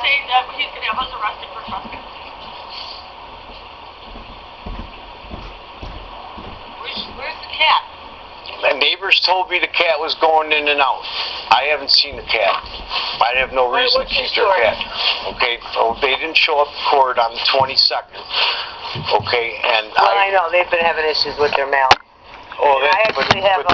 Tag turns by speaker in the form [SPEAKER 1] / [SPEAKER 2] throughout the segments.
[SPEAKER 1] saying that he's going to have us arrested for trespassing. Where's the cat?
[SPEAKER 2] The neighbors told me the cat was going in and out. I haven't seen the cat. I have no reason to keep their cat. Okay, so they didn't show up to court on the 22nd. Okay, and
[SPEAKER 3] I know they've been having issues with their mail.
[SPEAKER 2] Oh,
[SPEAKER 3] I actually have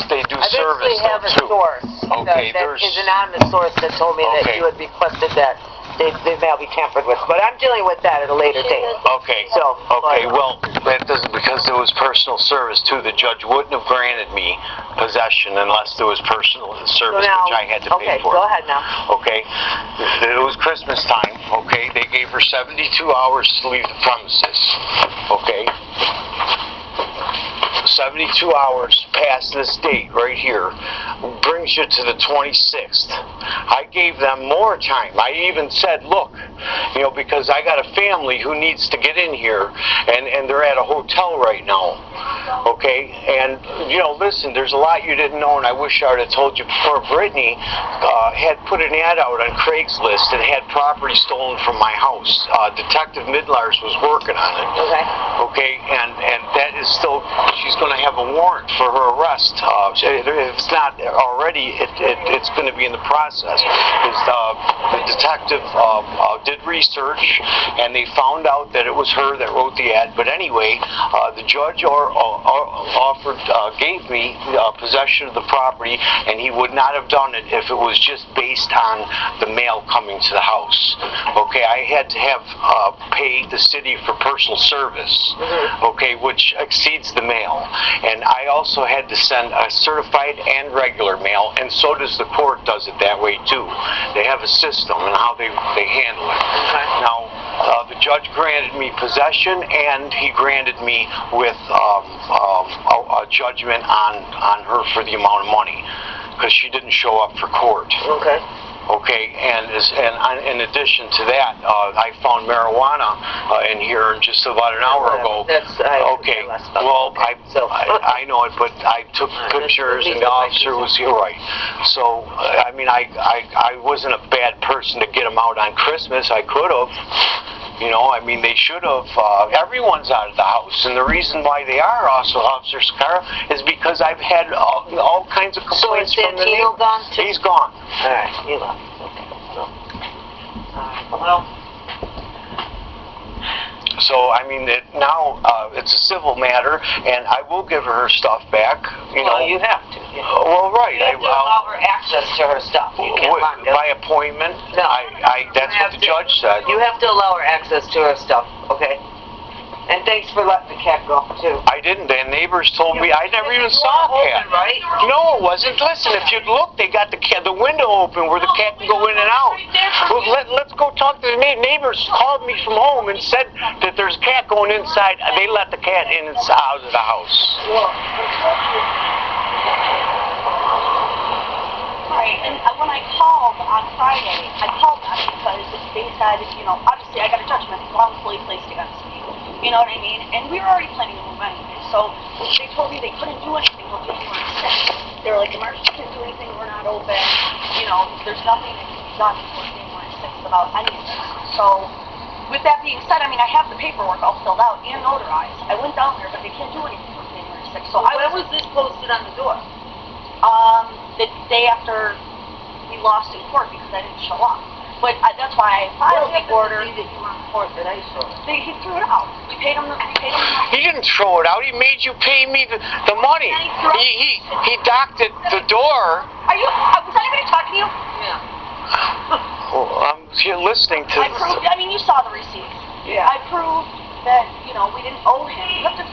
[SPEAKER 2] they do service
[SPEAKER 3] have a source.
[SPEAKER 2] Okay,
[SPEAKER 3] there's an anonymous source that told me that you had requested that the mail be tampered with, but I'm dealing with that at a later date.
[SPEAKER 2] Okay.
[SPEAKER 3] So.
[SPEAKER 2] Okay. Well, that doesn't because it was personal service too. The judge wouldn't have granted me possession unless there was personal service, which I had to pay for.
[SPEAKER 3] Okay. Go ahead now.
[SPEAKER 2] Okay. It was Christmas time. Okay. They gave her 72 hours to leave the premises. Okay. 72 hours past this date right here brings you to the 26th. I gave them more time. I even said, look, because I got a family who needs to get in here, and they're at a hotel right now. Okay, and listen, there's a lot you didn't know, and I wish I would have told you before. Brittany had put an ad out on Craigslist and had property stolen from my house. Detective Midlars was working on it. Okay, and that is still, she's going to have a warrant for her arrest. If it's not already, it's going to be in the process. The detective did research, and they found out that it was her that wrote the ad. But anyway, the judge gave me possession of the property, and he would not have done it if it was just based on the mail coming to the house. Okay, I had to have paid the city for personal service, okay, which exceeds the mail. And I also had to send a certified and regular mail, and so does the court does it that way too. They have a system and how they handle it. Now, the judge granted me possession, and he granted me with a judgment on her for the amount of money because she didn't show up for court. Okay, and in addition to that, I found marijuana in here just about an hour ago. Okay, well, I know it, but I took pictures, and the officer was here, right? So, I mean, I wasn't a bad person to get them out on Christmas. I could have. They should have. Everyone's out of the house, and the reason why they are also, Officer Sakara, is because I've had all kinds of complaints from the neighbors.
[SPEAKER 3] Gone too?
[SPEAKER 2] He's gone.
[SPEAKER 3] All right, he left. Okay.
[SPEAKER 2] So, now it's a civil matter, and I will give her stuff back.
[SPEAKER 3] Well, you have to.
[SPEAKER 2] Well, right.
[SPEAKER 3] You have to allow her access to her stuff. You can't lock it.
[SPEAKER 2] By appointment?
[SPEAKER 3] No.
[SPEAKER 2] That's what the judge said.
[SPEAKER 3] You have to allow her access to her stuff, okay? And thanks for letting the cat go, too.
[SPEAKER 2] I didn't. The neighbors told me. I never even saw a cat.
[SPEAKER 3] Right?
[SPEAKER 2] No, it wasn't. Listen, if you look, they got the window open where the cat can go in and out. Well, let's go talk to the neighbors. Called me from home and said that there's a cat going inside. They let the cat in and out of the house.
[SPEAKER 1] Right, and when I called on Friday, I called them because they said, obviously I got a judgment wrongfully placed against me. You know what I mean? And we were already planning to move anyway. So they told me they couldn't do anything until January 6th. They were like, the market can't do anything, we're not open. There's nothing that can be done before January 6th about any of this. So with that being said, I have the paperwork all filled out and notarized. I went down there, but they can't do anything until January 6th. So
[SPEAKER 3] when was this posted on the door?
[SPEAKER 1] The day after we lost in court because I didn't show up. But that's why I filed the order.
[SPEAKER 3] That you were in court that I saw.
[SPEAKER 1] He threw it out. We paid him the money.
[SPEAKER 2] He didn't throw it out. He made you pay me the money. He docked at the door.
[SPEAKER 1] Was anybody talking to you?
[SPEAKER 3] Yeah.
[SPEAKER 2] Well, I'm here listening to.
[SPEAKER 1] You saw the receipts.
[SPEAKER 3] Yeah.
[SPEAKER 1] I proved that we didn't owe him. You have to.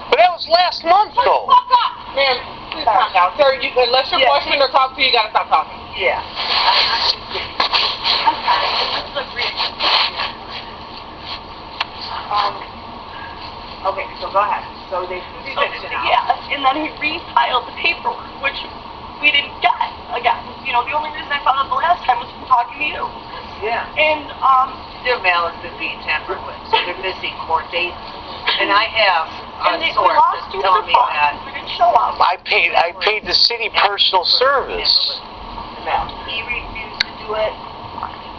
[SPEAKER 2] But that was last month, though.
[SPEAKER 1] Fuck up,
[SPEAKER 4] ma'am. Please calm down, sir. Unless you're questioning or talking to you, gotta stop talking.
[SPEAKER 3] Yeah.
[SPEAKER 1] I'm sorry. This is a reaction.
[SPEAKER 3] Okay, so go ahead. So they
[SPEAKER 1] and then he refiled the paperwork, which we didn't get again. The only reason I found out the last time was from talking to you.
[SPEAKER 3] Yeah.
[SPEAKER 1] And
[SPEAKER 3] their mail has been being tampered with, so they're missing court dates. And I have
[SPEAKER 1] we
[SPEAKER 3] source
[SPEAKER 1] lost
[SPEAKER 3] that's telling me that
[SPEAKER 1] we didn't show up.
[SPEAKER 2] I paid the city personal service.
[SPEAKER 3] he refused to do it.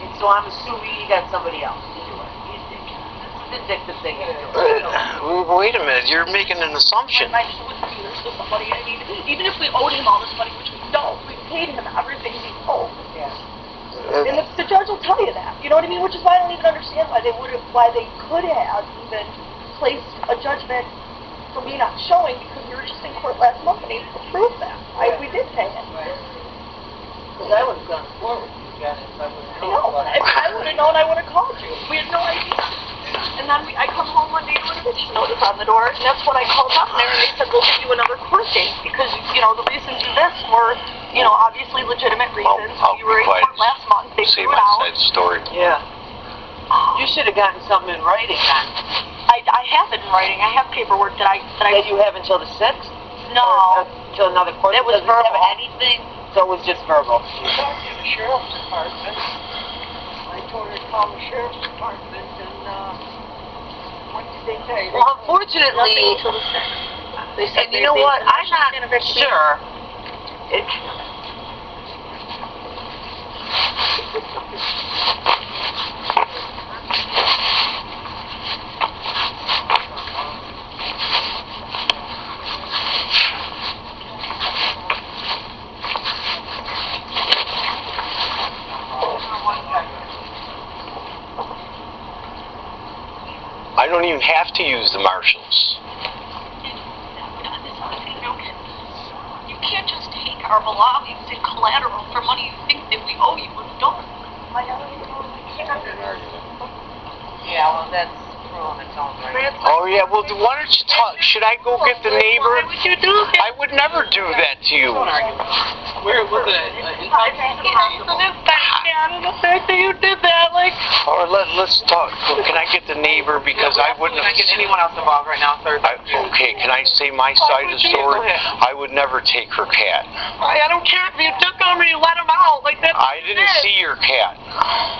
[SPEAKER 3] It's so I'm assuming you got somebody else to do it. It's a vindictive thing.
[SPEAKER 2] Wait a minute, you're making an assumption.
[SPEAKER 1] My son was dealers to somebody. I mean, even if we owed him all this money, which we don't, we paid him everything he owed.
[SPEAKER 3] Yeah.
[SPEAKER 1] And the judge will tell you that. You know what I mean? Which is why I don't even understand why they could have even placed a judgment for me not showing, because we were just in court last month and he approved that. We did pay it.
[SPEAKER 3] Because I would have gone forward with you guys if I would have
[SPEAKER 1] I know. If I would have known, I would have called you. We had no idea. And then I come home one day to an eviction notice on the door, and that's when I called up there, and they said, we'll give you another court date, because, you know, the reasons of this were, you know, obviously legitimate reasons.
[SPEAKER 2] I'll
[SPEAKER 1] You were in
[SPEAKER 2] be quiet.
[SPEAKER 1] court last month, they
[SPEAKER 2] Say
[SPEAKER 1] threw it
[SPEAKER 2] my
[SPEAKER 1] out.
[SPEAKER 2] side of the story.
[SPEAKER 3] Yeah. You should have gotten something in writing then.
[SPEAKER 1] I have it in writing. I have paperwork that
[SPEAKER 3] That you have until the 6th?
[SPEAKER 1] No.
[SPEAKER 3] Or until another court?
[SPEAKER 1] It was
[SPEAKER 3] Doesn't have
[SPEAKER 1] verbal.
[SPEAKER 3] anything? So it was just verbal.
[SPEAKER 5] We talked to the sheriff's department. I told her to call the sheriff's department and, what did they say?
[SPEAKER 3] Well, unfortunately,
[SPEAKER 1] Nothing until the 6th. They said
[SPEAKER 3] and you know what? I'm not sure.
[SPEAKER 2] I don't even have to use the marshals.
[SPEAKER 1] You can't just take our belongings and collateral for money you think that we owe you when we don't. I don't even know if I can.
[SPEAKER 3] Yeah, well, that's cruel in its own right.
[SPEAKER 2] Oh yeah, well why don't you talk, should I go get the neighbor?
[SPEAKER 1] Why would you do that?
[SPEAKER 2] I would never do that to you.
[SPEAKER 4] Don't argue. Where was it?
[SPEAKER 1] The fact that you did that, like...
[SPEAKER 2] Or let's talk, can I get the neighbor, because I wouldn't
[SPEAKER 4] Not
[SPEAKER 2] have...
[SPEAKER 4] getting anyone else involved right now, sir.
[SPEAKER 2] Okay, can I say my side of the story? I would never take her cat.
[SPEAKER 1] I don't care if you took them or you let them out, like that's
[SPEAKER 2] I didn't see your cat.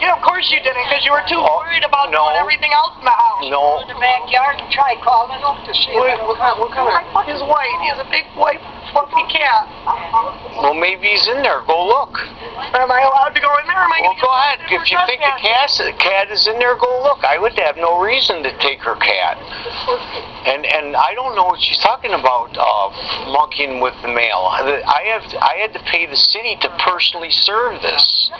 [SPEAKER 1] Yeah, of course you didn't, because you were too worried about
[SPEAKER 2] No.
[SPEAKER 1] doing everything else in the house.
[SPEAKER 2] No.
[SPEAKER 5] In the backyard and try calling them to see if it'll come.
[SPEAKER 4] What color?
[SPEAKER 1] His white, he has a big white fluffy cat.
[SPEAKER 2] Well, maybe he's in there, go look.
[SPEAKER 1] Am I allowed to go in there? Am I
[SPEAKER 2] Well,
[SPEAKER 1] gonna
[SPEAKER 2] go
[SPEAKER 1] get
[SPEAKER 2] ahead, if you think the cat is in there, go look. I would have no reason to take her cat. And I don't know what she's talking about, monkeying with the mail. I had to pay the city to personally serve this,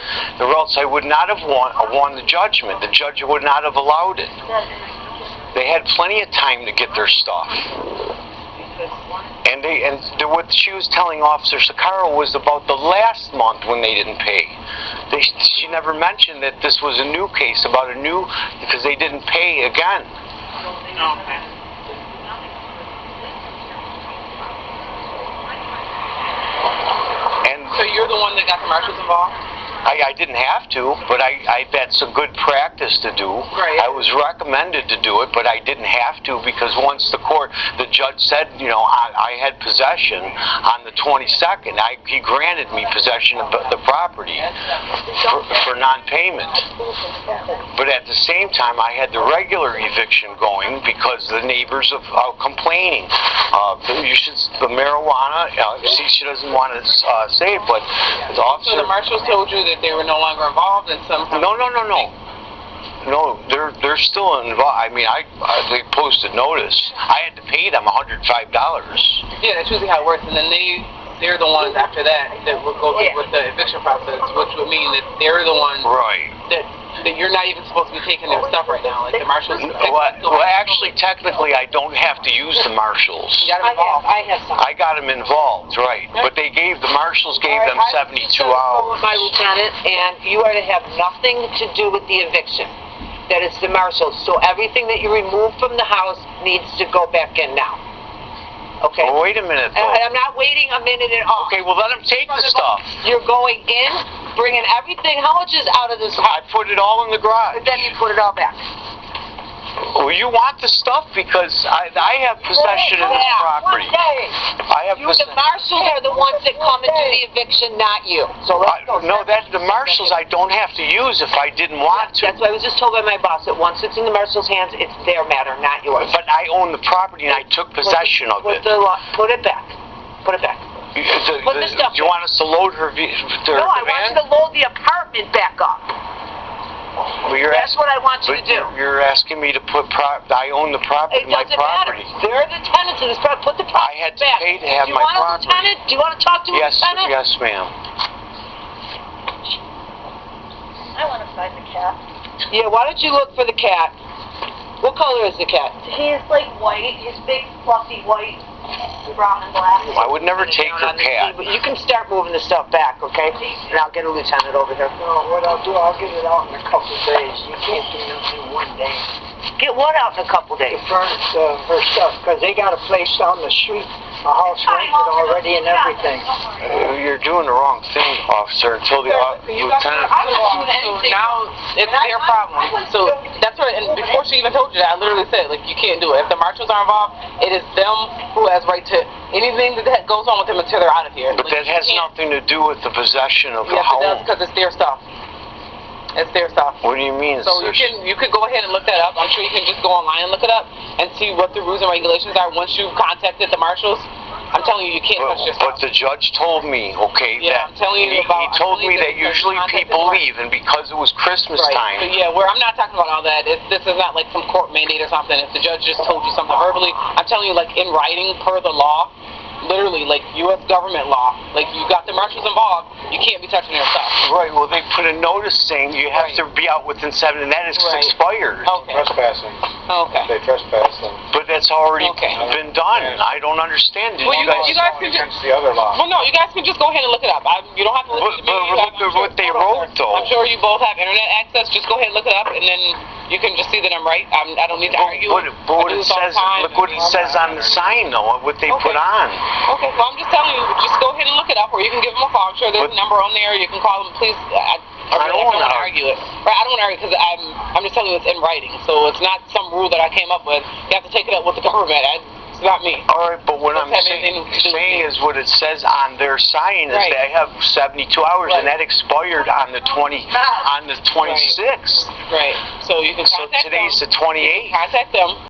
[SPEAKER 2] or else I would not have won the judgment. The judge would not have allowed it. They had plenty of time to get their stuff. And what she was telling Officer Sakaro was about the last month when they didn't pay. She never mentioned that this was a new case, because they didn't pay again.
[SPEAKER 4] Okay.
[SPEAKER 2] And
[SPEAKER 4] So you're the one that got the marshals involved?
[SPEAKER 2] I didn't have to, but that's a good practice to do.
[SPEAKER 4] Right.
[SPEAKER 2] I was recommended to do it, but I didn't have to, because once the judge said, I had possession on the 22nd, he granted me possession of the property for non-payment. But at the same time, I had the regular eviction going because the neighbors are complaining. The marijuana, see, she doesn't want to say it, but the
[SPEAKER 4] So
[SPEAKER 2] officer...
[SPEAKER 4] the marshals told you that they were no longer involved in some...
[SPEAKER 2] No. No, they're still involved. I mean, they posted notice. I had to pay them $105.
[SPEAKER 4] Yeah, that's usually how it works. And then they're the ones after that will go through with the eviction process, which would mean that they're the ones
[SPEAKER 2] Right.
[SPEAKER 4] that you're not even supposed to be taking their stuff right now. Like the marshals...
[SPEAKER 2] Well, actually, technically, I don't have to use the marshals.
[SPEAKER 4] You got them involved.
[SPEAKER 3] I have some.
[SPEAKER 2] I got them involved, right. But the marshals gave them 72
[SPEAKER 3] With my
[SPEAKER 2] hours.
[SPEAKER 3] lieutenant, and you are to have nothing to do with the eviction. That it's the marshals. So everything that you remove from the house needs to go back in now. Okay?
[SPEAKER 2] Well, wait a minute,
[SPEAKER 3] And
[SPEAKER 2] though.
[SPEAKER 3] I'm not waiting a minute at all.
[SPEAKER 2] Okay, well, let them take the stuff.
[SPEAKER 3] You're going in, bringing everything. How much is out of this
[SPEAKER 2] I
[SPEAKER 3] house?
[SPEAKER 2] put it all in the garage.
[SPEAKER 3] But then you put it all back.
[SPEAKER 2] Well, you want the stuff because I have possession of this property. I have
[SPEAKER 3] You, the marshals are the ones that come and do the eviction, not you. So let's go.
[SPEAKER 2] No, the marshals I don't have to use if I didn't want to.
[SPEAKER 3] That's what I was just told by my boss, that once it's in the marshal's hands, it's their matter, not yours.
[SPEAKER 2] But I own the property and I took possession of it.
[SPEAKER 3] Put it back. Put it back. Put the stuff
[SPEAKER 2] You want us to load her van?
[SPEAKER 3] No, I want you to load the apartment back up.
[SPEAKER 2] Well, you're
[SPEAKER 3] That's what I want you to
[SPEAKER 2] but
[SPEAKER 3] do.
[SPEAKER 2] you're asking me to put I own the property,
[SPEAKER 3] It
[SPEAKER 2] my
[SPEAKER 3] doesn't matter.
[SPEAKER 2] property.
[SPEAKER 3] They're the tenants of this property. Put the property
[SPEAKER 2] I had to
[SPEAKER 3] back.
[SPEAKER 2] pay to have
[SPEAKER 3] Do you
[SPEAKER 2] my
[SPEAKER 3] want
[SPEAKER 2] property.
[SPEAKER 3] a lieutenant? Do you want to talk to a
[SPEAKER 2] Yes,
[SPEAKER 3] lieutenant?
[SPEAKER 2] yes, ma'am.
[SPEAKER 1] I want to find the cat.
[SPEAKER 3] Yeah, why don't you look for the cat? What color is the cat?
[SPEAKER 1] He's like white. He's big, fluffy white, brown and black.
[SPEAKER 2] I would never take
[SPEAKER 3] Down
[SPEAKER 2] her
[SPEAKER 3] on the
[SPEAKER 2] cat.
[SPEAKER 3] table. You can start moving the stuff back, okay? And I'll get a lieutenant over here.
[SPEAKER 5] No, what I'll do, I'll get it out in a couple of days. You can't do nothing in one day.
[SPEAKER 3] Get what out in a couple
[SPEAKER 5] To
[SPEAKER 3] days?
[SPEAKER 5] furnish her stuff, because they got a place down the street, a house rented already and everything.
[SPEAKER 2] You're doing the wrong thing, officer, until the lieutenant...
[SPEAKER 3] I'm not doing
[SPEAKER 4] So
[SPEAKER 3] anything.
[SPEAKER 4] now it's their problem. So that's right. And before she even told you that, I literally said, like, you can't do it. If the marshals are involved, it is them who has right to anything that goes on with them until they're out of here.
[SPEAKER 2] But
[SPEAKER 4] Like,
[SPEAKER 2] that
[SPEAKER 4] you
[SPEAKER 2] has
[SPEAKER 4] can't-
[SPEAKER 2] nothing to do with the possession of the
[SPEAKER 4] Yes, it does,
[SPEAKER 2] home.
[SPEAKER 4] because it's their stuff. It's their stuff.
[SPEAKER 2] What do you mean?
[SPEAKER 4] So you could go ahead and look that up. I'm sure you can just go online and look it up and see what the rules and regulations are once you've contacted the marshals. I'm telling you, you can't touch your
[SPEAKER 2] But
[SPEAKER 4] stuff.
[SPEAKER 2] the judge told me, okay,
[SPEAKER 4] Yeah,
[SPEAKER 2] that
[SPEAKER 4] I'm telling you
[SPEAKER 2] he
[SPEAKER 4] about- I'm
[SPEAKER 2] told
[SPEAKER 4] telling
[SPEAKER 2] me
[SPEAKER 4] you
[SPEAKER 2] that
[SPEAKER 4] that
[SPEAKER 2] usually
[SPEAKER 4] contacted
[SPEAKER 2] people
[SPEAKER 4] the
[SPEAKER 2] leave, and because it was Christmas
[SPEAKER 4] Right.
[SPEAKER 2] time,
[SPEAKER 4] So yeah, where I'm not talking about all that. This is not like some court mandate or something. If the judge just told you something verbally, I'm telling you, like in writing per the law, literally like U.S. government law, like you got the marshals involved, you can't be touching their stuff.
[SPEAKER 2] right? Well, they put a notice saying you have
[SPEAKER 4] Right.
[SPEAKER 2] to be out within 7, and that is
[SPEAKER 4] Right.
[SPEAKER 2] expired.
[SPEAKER 4] Okay.
[SPEAKER 6] Trespassing.
[SPEAKER 4] Okay.
[SPEAKER 6] They trespass them.
[SPEAKER 2] But that's already
[SPEAKER 4] Okay.
[SPEAKER 2] been done. I don't understand. Did
[SPEAKER 4] Well,
[SPEAKER 2] you
[SPEAKER 4] you
[SPEAKER 2] guys?
[SPEAKER 4] guys can just.
[SPEAKER 6] Against the other law.
[SPEAKER 4] Well, no, you guys can just go ahead and look it up. You don't have to listen to me.
[SPEAKER 2] But
[SPEAKER 4] You
[SPEAKER 2] look
[SPEAKER 4] have-
[SPEAKER 2] at
[SPEAKER 4] I'm sure
[SPEAKER 2] what they
[SPEAKER 4] it's photos
[SPEAKER 2] wrote,
[SPEAKER 4] there.
[SPEAKER 2] though.
[SPEAKER 4] I'm sure you both have internet access. Just go ahead and look it up, and then you can just see that I'm right. I don't need to argue.
[SPEAKER 2] But
[SPEAKER 4] I
[SPEAKER 2] what
[SPEAKER 4] do
[SPEAKER 2] it
[SPEAKER 4] this all the
[SPEAKER 2] says,
[SPEAKER 4] time.
[SPEAKER 2] look what it says on the sign, though. What they
[SPEAKER 4] Okay.
[SPEAKER 2] put on.
[SPEAKER 4] Okay, well, I'm just telling you, just go ahead and look it up, or you can give them a call. I'm sure there's
[SPEAKER 2] But-
[SPEAKER 4] a number on there. You can call them, please. I
[SPEAKER 2] don't
[SPEAKER 4] don't
[SPEAKER 2] wanna
[SPEAKER 4] want to argue it. Right, I don't want to argue because I'm just telling you it's in writing. So it's not some rule that I came up with. You have to take it up with the government. It's not me.
[SPEAKER 2] All right, but what I'm
[SPEAKER 4] Doesn't have anything to do with
[SPEAKER 2] saying
[SPEAKER 4] me.
[SPEAKER 2] is what it says on their sign is
[SPEAKER 4] Right.
[SPEAKER 2] they have 72 hours, and
[SPEAKER 4] Right.
[SPEAKER 2] that expired on the 26th.
[SPEAKER 4] Right. So you can
[SPEAKER 2] So
[SPEAKER 4] contact
[SPEAKER 2] today's
[SPEAKER 4] them.
[SPEAKER 2] the 28th.
[SPEAKER 4] Contact them.